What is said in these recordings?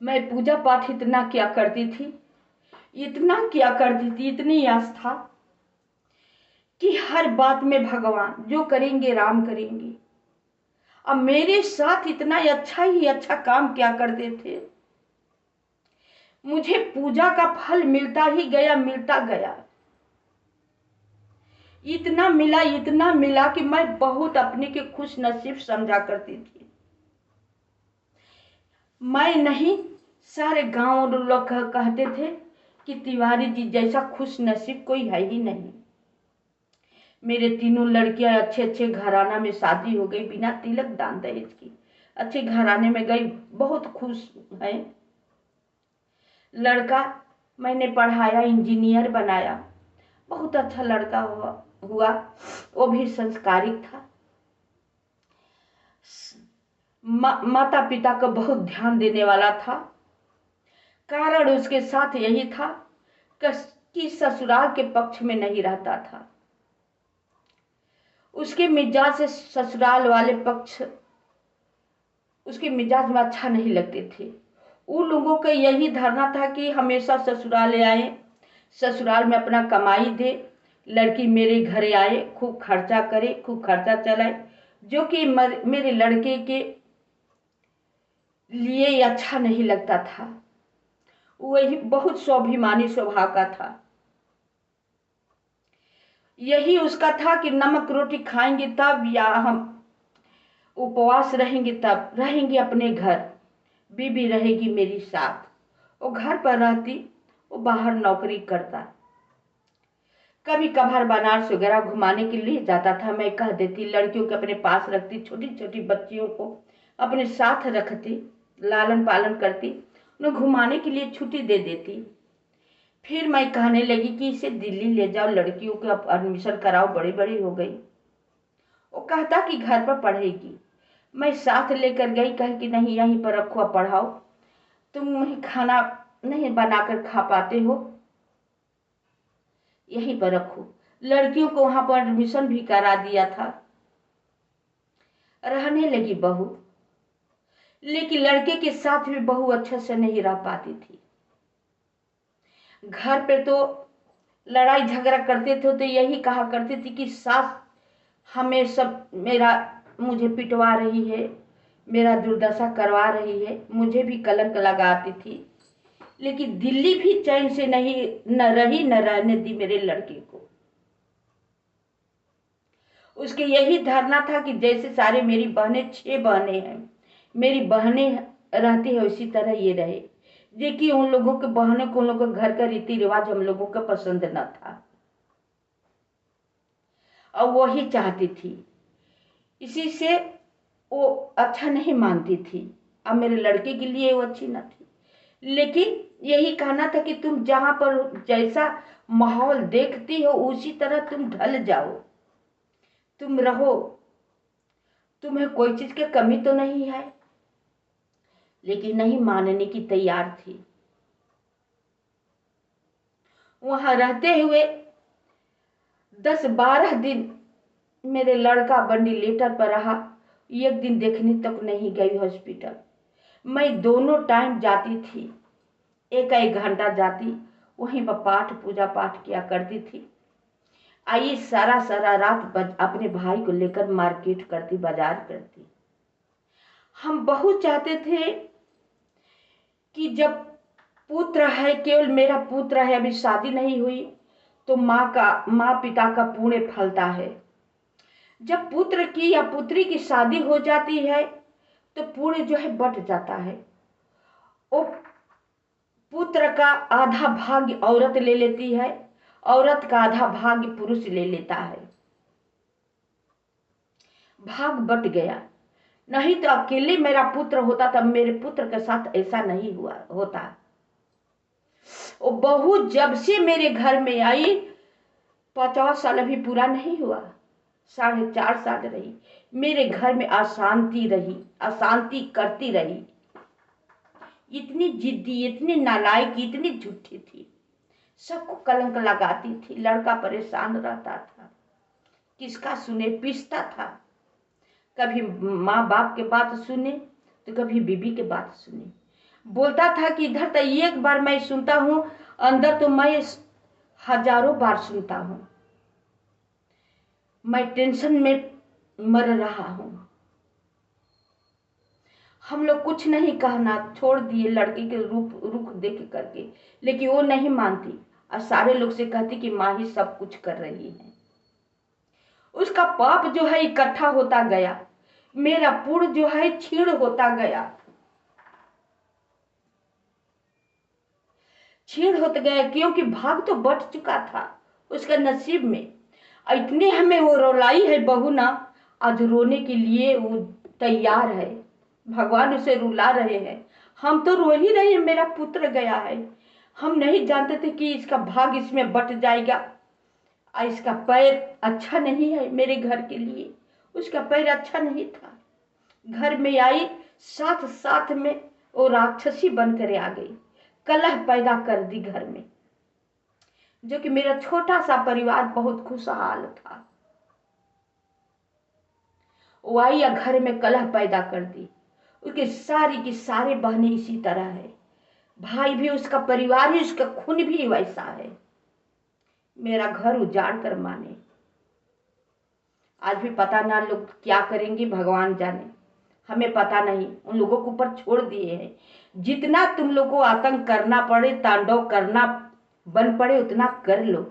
मैं पूजा पाठ इतना किया करती थी, इतना किया करती थी, इतनी आस्था कि हर बात में भगवान जो करेंगे राम करेंगे। अब मेरे साथ इतना अच्छा ही अच्छा काम क्या करते थे, मुझे पूजा का फल मिलता ही गया, मिलता गया। इतना मिला कि मैं बहुत अपने के खुश नसीब समझा करती थी। मैं नहीं, सारे गांव लोग कहते थे कि तिवारी जी जैसा खुश नसीब कोई है ही नहीं। मेरे तीनों लड़कियां अच्छे अच्छे घराना में शादी हो गई, बिना तिलक दान दहेज की अच्छे घराने में गई, बहुत खुश है। लड़का मैंने पढ़ाया, इंजीनियर बनाया, बहुत अच्छा लड़का हुआ। वो भी संस्कारिक था। माता पिता का बहुत ध्यान देने वाला था। कारण उसके साथ यही था कि ससुराल के पक्ष में नहीं रहता था। उसके मिजाज से ससुराल वाले पक्ष उसके मिजाज में अच्छा नहीं लगते थे। उन लोगों का यही धारणा था कि हमेशा ससुराल आए, ससुराल में अपना कमाई दे, लड़की मेरे घरे आए, खूब खर्चा करे, खूब खर्चा चलाए, जो कि मेरे लड़के के लिए अच्छा नहीं लगता था। वही बहुत स्वाभिमानी स्वभाव का था। यही उसका था कि नमक रोटी खाएंगे तब, या हम उपवास रहेंगे तब, रहेंगे अपने घर, बीबी रहेगी मेरी साथ। वो घर पर रहती, वो बाहर नौकरी करता। कभी कभार बनारस वगैरह घुमाने के लिए जाता था। मैं कह देती, लड़कियों के अपने पास रखती, छोटी छोटी बच्चियों को अपने साथ रखती, लालन पालन करती, उन्हें घुमाने के लिए छुट्टी दे देती। फिर मैं कहने लगी कि इसे दिल्ली ले जाओ, लड़कियों को एडमिशन कराओ, बड़ी बड़ी हो गई। वो कहता कि घर पर पढ़ेगी। मैं साथ लेकर गई, कह कि नहीं यहीं पर रखो, पढ़ाओ, तुम खाना नहीं बनाकर खा पाते हो, यहीं पर रखो। लड़कियों को वहां पर एडमिशन भी करा दिया था। रहने लगी बहू, लेकिन लड़के के साथ भी बहू अच्छे से नहीं रह पाती थी। घर पे तो लड़ाई झगड़ा करते थे तो यही कहा करती थी कि सास हमें सब मुझे पिटवा रही है, मेरा दुर्दशा करवा रही है, मुझे भी कलंक लगाती थी। लेकिन दिल्ली भी चैन से नहीं न रही, न रहने दी मेरे लड़के को। उसकी यही धारणा था कि जैसे सारे मेरी बहनें, 6 बहनें हैं, मेरी बहनें रहती है उसी तरह ये रहे। देखिए उन लोगों के बहनों को, उन लोगों के घर का रीति रिवाज हम लोगों का पसंद न था, और वही चाहती थी। इसी से वो अच्छा नहीं मानती थी। अब मेरे लड़के के लिए वो अच्छी न थी, लेकिन यही कहना था कि तुम जहां पर जैसा माहौल देखती हो उसी तरह तुम ढल जाओ, तुम रहो, तुम्हें कोई चीज की कमी तो नहीं है। लेकिन नहीं मानने की तैयार थी। वहां रहते हुए 10-12 दिन मेरे लड़का वेंटिलेटर पर रहा। एक दिन देखने तक नहीं गई हॉस्पिटल। मैं दोनों टाइम जाती थी, एक एक घंटा जाती, वहीं पर पाठ पूजा पाठ किया करती थी। आई सारा सारा रात अपने भाई को लेकर मार्केट करती, बाजार करती। हम बहुत चाहते थे कि जब पुत्र है, केवल मेरा पुत्र है, अभी शादी नहीं हुई, तो माँ पिता का पुण्य फलता है। जब पुत्र की या पुत्री की शादी हो जाती है तो पुण्य जो है बट जाता है। वो पुत्र का आधा भाग्य औरत ले लेती है, औरत का आधा भाग्य पुरुष ले लेता है। भाग बट गया। नहीं तो अकेले मेरा पुत्र होता तब मेरे पुत्र के साथ ऐसा नहीं हुआ होता। वो बहू जब से मेरे घर में आई, 50 साल अभी पूरा नहीं हुआ, 4.5 साल रही, मेरे घर में अशांति रही, अशांति करती रही। इतनी जिद्दी, इतनी नालायक, इतनी झूठी थी, सबको कलंक लगाती थी। लड़का परेशान रहता था, किसका सुने, पिसता था। कभी माँ बाप के बात सुने तो कभी बीबी के बात सुने। बोलता था कि इधर तो एक बार मैं सुनता हूँ, अंदर तो मैं हजारों बार सुनता हूँ। मैं टेंशन में मर रहा हूँ। हम लोग कुछ नहीं कहना छोड़ दिए लड़की के रूप रुख देख करके, लेकिन वो नहीं मानती और सारे लोग से कहती कि माँ ही सब कुछ कर रही है। उसका पाप जो है इकट्ठा होता गया, मेरा पुण्य जो है क्षीण होता गया, क्षीण होता गया, क्योंकि भाग तो बट चुका था उसका नसीब में। इतने हमें वो रुलाई है बहू ना, आज रोने के लिए वो तैयार है। भगवान उसे रुला रहे हैं, हम तो रो ही रहे हैं, मेरा पुत्र गया है। हम नहीं जानते थे कि इसका भाग इसमें बट जाएगा। इसका पैर अच्छा नहीं है मेरे घर के लिए, उसका पैर अच्छा नहीं था। घर में आई, साथ साथ में वो राक्षसी बनकर आ गई, कलह पैदा कर दी घर में, जो कि मेरा छोटा सा परिवार बहुत खुशहाल था। वो आई या घर में कलह पैदा कर दी। उसके सारी की सारे बहनें इसी तरह है, भाई भी उसका परिवार ही, उसका खून भी वैसा है। मेरा घर उजाड़ कर माने। आज भी पता ना लोग क्या करेंगे, भगवान जाने, हमें पता नहीं। उन लोगों के ऊपर छोड़ दिए हैं। जितना तुम लोग को आतंक करना पड़े, तांडव करना बन पड़े, उतना कर लो।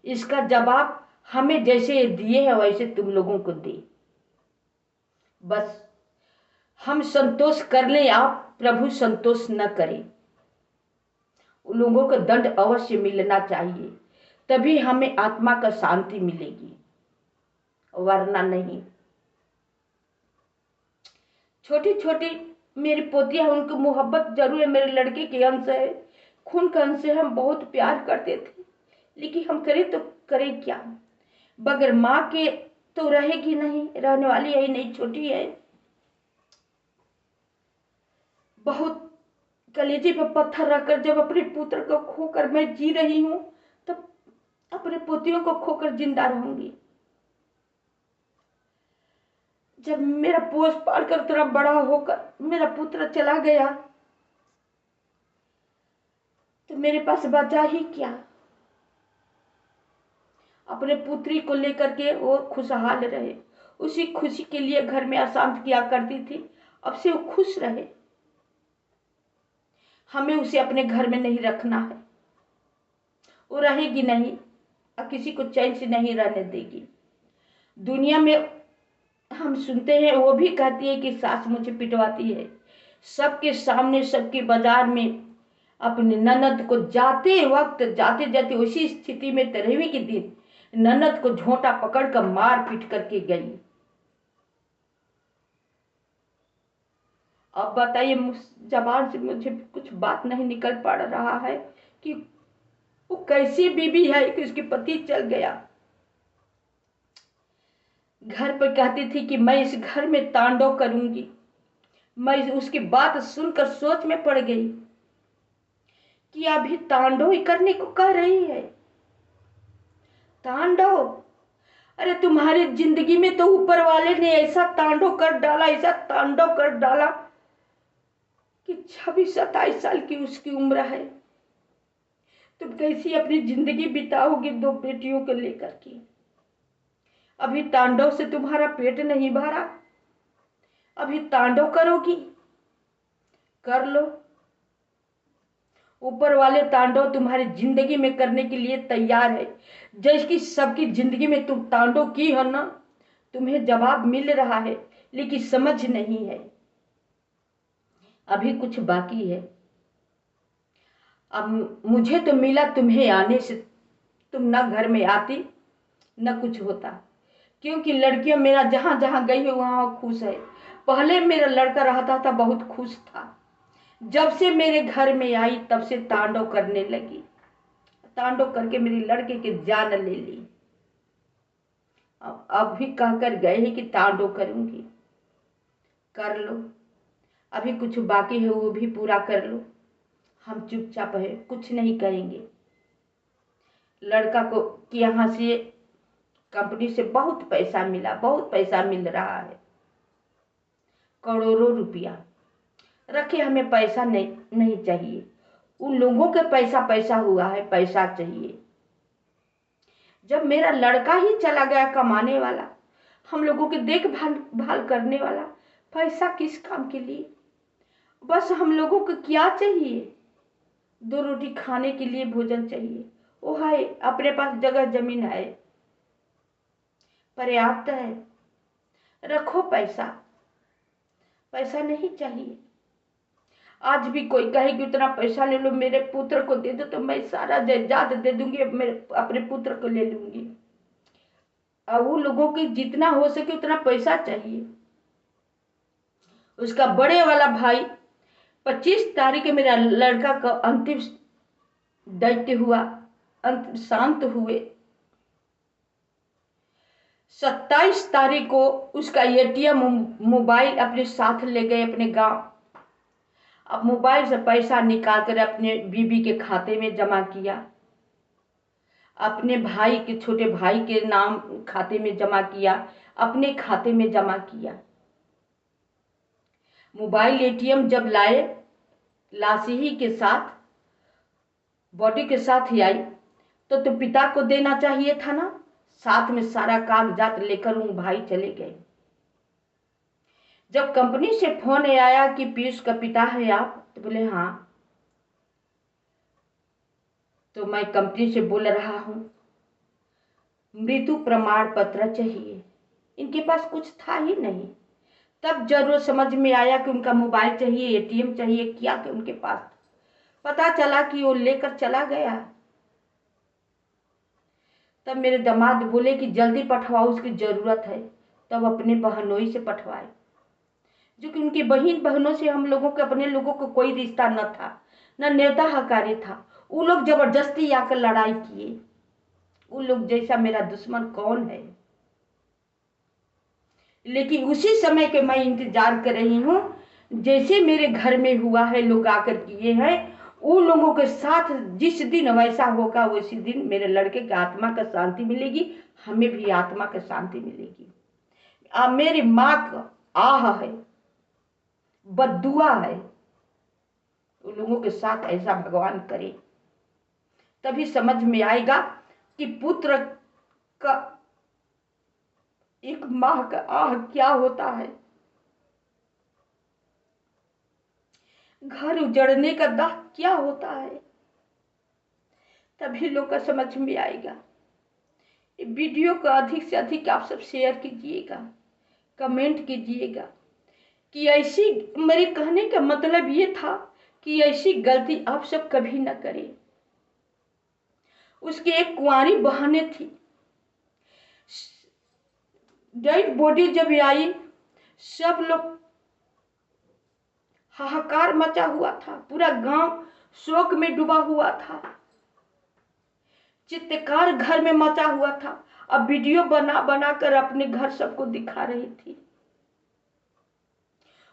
इसका जवाब हमें जैसे दिए है वैसे तुम लोगों को दे। बस हम संतोष कर ले, आप प्रभु संतोष न करें। उन लोगों को दंड अवश्य मिलना चाहिए, तभी हमें आत्मा का शांति मिलेगी, वरना नहीं। छोटी छोटी मेरी पोतियां हैं, उनको मोहब्बत जरूर है, मेरे लड़के के अंश है, खून का अंश है, हम बहुत प्यार करते थे, लेकिन हम करें तो करें क्या। बगैर माँ के तो रहेगी नहीं, रहने वाली है नहीं, छोटी है। बहुत कलेजे पर पत्थर रखकर जब अपने पुत्र को खोकर मैं जी रही हूं, तब अपने पोतियों को खोकर जिंदा रहूंगी। जब मेरा पोष पालकर थोड़ा बड़ा होकर मेरा पुत्र चला गया, तो मेरे पास बचा ही क्या। अपने पुत्री को लेकर के वो खुशहाल रहे, उसी खुशी के लिए घर में अशांत किया करती थी, अब से वो खुश रहे। हमें उसे अपने घर में नहीं रखना है, वो रहेगी नहीं और किसी को चैन से नहीं रहने देगी। दुनिया में हम सुनते हैं, वो भी कहती है कि सास मुझे पिटवाती है, सबके सामने सबके बाजार में अपने ननद को जाते वक्त, जाते जाते उसी स्थिति में 13वीं के दिन ननद को झोंटा पकड़कर मार पीट करके गई। अब बताइए, जबान से मुझे कुछ बात नहीं निकल पड़ रहा है कि वो कैसी बीबी है कि उसके पति चल गया। घर पर कहती थी कि मैं इस घर में तांडव करूंगी। मैं उसकी बात सुनकर सोच में पड़ गई कि अभी तांडव ही करने को कह रही है। तांडव? अरे तुम्हारी जिंदगी में तो ऊपर वाले ने ऐसा तांडव कर डाला, ऐसा तांडव कर डाला कि 26-27 साल की उसकी उम्र है। तुम कैसी अपनी जिंदगी बिताओगी 2 बेटियों को लेकर के? अभी तांडव से तुम्हारा पेट नहीं भरा, अभी तांडव करोगी? कर लो, ऊपर वाले तांडव तुम्हारी जिंदगी में करने के लिए तैयार है। जैसे सबकी जिंदगी में तुम तांडव की हो ना, तुम्हें जवाब मिल रहा है, लेकिन समझ नहीं है। अभी कुछ बाकी है। अब मुझे तो मिला तुम्हें आने से, तुम ना घर में आती न कुछ होता, क्योंकि लड़कियां मेरा जहां जहां गई है वहां खुश है। पहले मेरा लड़का रहता था, बहुत खुश था। जब से मेरे घर में आई तब से तांडव करने लगी, तांडव करके मेरे लड़के की जान ले ली। अब भी कहकर गए हैं कि तांडव करूंगी। कर लो, अभी कुछ बाकी है वो भी पूरा कर लो। हम चुपचाप है, कुछ नहीं कहेंगे। लड़का को कि यहाँ से कंपनी से बहुत पैसा मिला, बहुत पैसा मिल रहा है, करोड़ों रुपया। रखे, हमें पैसा नहीं नहीं चाहिए। उन लोगों के पैसा पैसा हुआ है, पैसा चाहिए। जब मेरा लड़का ही चला गया कमाने वाला, हम लोगों की देखभाल भाल करने वाला, पैसा किस काम के लिए? बस हम लोगों को क्या चाहिए? 2 रोटी खाने के लिए भोजन चाहिए, वो है, अपने पास जगह जमीन है, पर्याप्त है, रखो पैसा। पैसा नहीं चाहिए। आज भी कोई कहे कि उतना पैसा ले लो, मेरे पुत्र को दे दो, तो मैं सारा जायदाद दे दूंगी, मेरे अपने पुत्र को ले लूंगी। और वो लोगों की जितना हो सके उतना पैसा चाहिए। उसका बड़े वाला भाई 25 तारीख मेरा लड़का का अंतिम दैत्य हुआ, अंत शांत हुए। 27 तारीख को उसका एटीएम मोबाइल अपने साथ ले गए अपने गांव। अब मोबाइल से पैसा निकाल कर अपने बीबी के खाते में जमा किया, अपने भाई के छोटे भाई के नाम खाते में जमा किया, अपने खाते में जमा किया। मोबाइल एटीएम जब लाए, लाशी ही के साथ, बॉडी के साथ ही आई, तो पिता को देना चाहिए था ना। साथ में सारा कागजात लेकर उन भाई चले गए। जब कंपनी से फोन आया कि पीयूष का पिता है आप, तो बोले हाँ। तो मैं कंपनी से बोल रहा हूं, मृत्यु प्रमाण पत्र चाहिए। इनके पास कुछ था ही नहीं। तब जरूर समझ में आया कि उनका मोबाइल चाहिए, एटीएम चाहिए, क्या कि उनके पास। पता चला कि वो लेकर चला गया। तब मेरे दामाद बोले कि जल्दी पठवाओ, उसकी जरूरत है। तब अपने बहनोई से पठवाए, जो कि उनकी बहनों से हम लोगों के, अपने लोगों को कोई रिश्ता न था, न नेता हकारी था। वो लोग जबरदस्ती आकर लड़ाई किए। उन लोग जैसा मेरा दुश्मन कौन है? लेकिन उसी समय के मैं इंतजार कर रही हूँ, जैसे मेरे घर में हुआ है, लोग आकर किए हैं, उन लोगों के साथ जिस दिन वैसा होगा, उसी दिन मेरे लड़के की आत्मा का शांति मिलेगी, हमें भी आत्मा का शांति मिलेगी। मेरी माँ का आह है, बद्दुआ है, उन लोगों के साथ ऐसा भगवान करे। तभी समझ में आएगा कि पुत्र का, एक माँ का आह क्या होता है। घर उजड़ने का दाह क्या होता है। तभी लोग का समझ में आएगा। वीडियो को अधिक से अधिक आप सब शेयर कीजिएगा, कमेंट कीजिएगा कि ऐसी, मेरे कहने का मतलब ये था कि ऐसी गलती आप सब कभी न करें। उसकी एक कुंवारी बहनें थी, डेड बॉडी जब आई, सब लोग, हाहाकार मचा हुआ था, पूरा गांव शोक में डूबा हुआ था, चित्तकार घर में मचा हुआ था। अब वीडियो बना बना कर अपने घर सबको दिखा रही थी।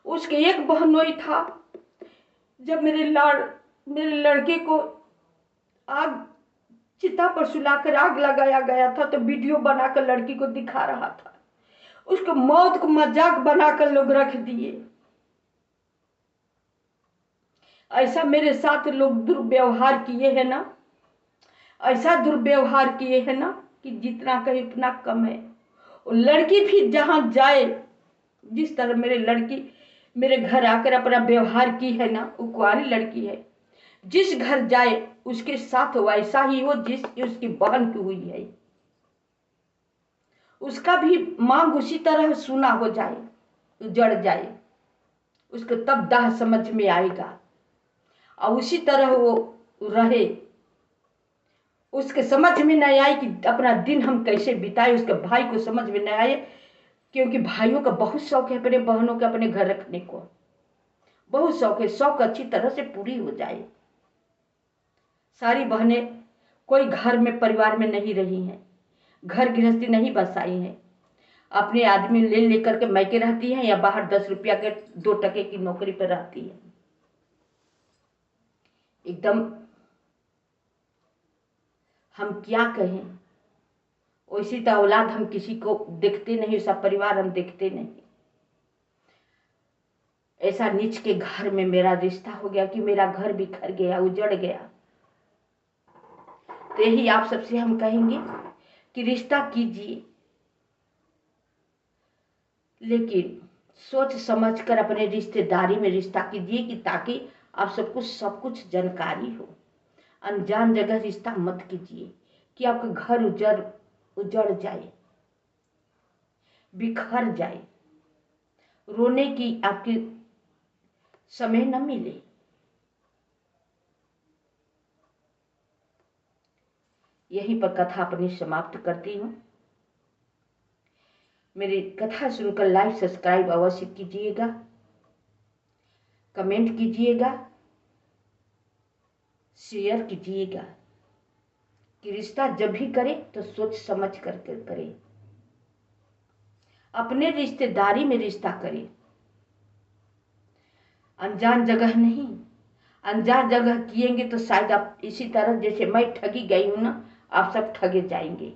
उसके एक बहनोई था, जब मेरे लड़के को आग, चिता पर सुलाकर आग लगाया गया था, तो वीडियो बनाकर लड़की को दिखा रहा था। उसको मौत को मजाक बनाकर लोग रख दिए। ऐसा मेरे साथ लोग दुर्व्यवहार किए हैं ना, ऐसा दुर्व्यवहार किए हैं ना कि जितना कहे उतना कम है। और लड़की भी जहां जाए, जिस तरह मेरे लड़की मेरे घर आकर अपना व्यवहार की है ना, वो कुंवारी लड़की है, जिस घर जाए उसके साथ वैसा ही हो जिस उसकी बहन की हुई है। उसका भी मांग उसी तरह सुना हो जाए, उजड़ जाए, उसको तब दाह समझ में आएगा और उसी तरह वो रहे। उसके समझ में नहीं आई कि अपना दिन हम कैसे बिताए, उसके भाई को समझ में नहीं आए, क्योंकि भाइयों का बहुत शौक है अपने बहनों के अपने घर रखने को, बहुत शौक है। शौक अच्छी तरह से पूरी हो जाए। सारी बहनें कोई घर में परिवार में नहीं रही हैं, घर गृहस्थी नहीं बसाई हैं, अपने आदमी ले लेकर के मैके रहती हैं या बाहर 10 रुपया के 2 टके की नौकरी पर रहती है। एकदम हम क्या कहें, वैसी तो औलाद हम किसी को देखते नहीं, सब परिवार हम देखते नहीं। ऐसा नीच के घर में मेरा रिश्ता हो गया कि मेरा घर बिखर गया, उजड़ गया। तो यही आप सबसे हम कहेंगे कि रिश्ता कीजिए, लेकिन सोच समझ कर अपने रिश्तेदारी में रिश्ता कीजिए कि ताकि आप सबको सब कुछ जानकारी हो। अनजान जगह रिश्ता मत कीजिए कि आपका घर उजड़ जाए, बिखर जाए, रोने की आपके समय न मिले। यहीं पर कथा अपनी समाप्त करती हूँ। मेरी कथा सुनकर लाइक सब्सक्राइब अवश्य कीजिएगा, कमेंट कीजिएगा, शेयर कीजिएगा कि रिश्ता जब भी करे तो सोच समझ कर करे, अपने रिश्तेदारी में रिश्ता करे, अनजान जगह नहीं। अनजान जगह किएंगे तो शायद आप इसी तरह जैसे मैं ठगी गई हूं ना, आप सब ठगे जाएंगे।